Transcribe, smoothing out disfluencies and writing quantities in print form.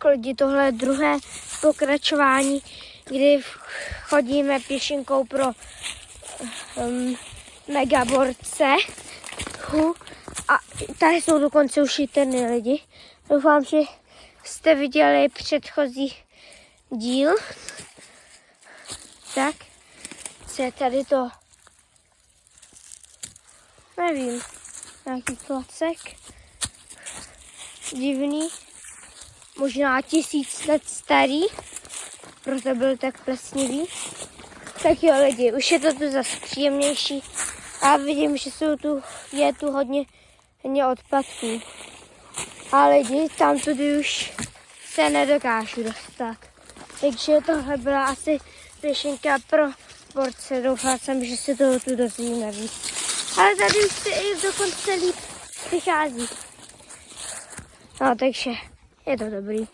Lidi, tohle je druhé pokračování, kdy chodíme pěšinkou pro megaborce. A tady jsou dokonce už i ten lidi. Doufám, že jste viděli předchozí díl. Tak, co je tady to? Nevím, nějaký klacek. Divný. Možná 1000 let starý, proto byl tak plesnivý. Tak jo lidi, už je to tu zase příjemnější a vidím, že je tu hodně odpadků. A lidi, tam tudy už se nedokážu dostat. Takže tohle byla asi pěšinka pro borce. Doufala jsem, že se toho tu dozvíme víc. Ale tady už se i dokonce líp vychází. No takže je to dobrý.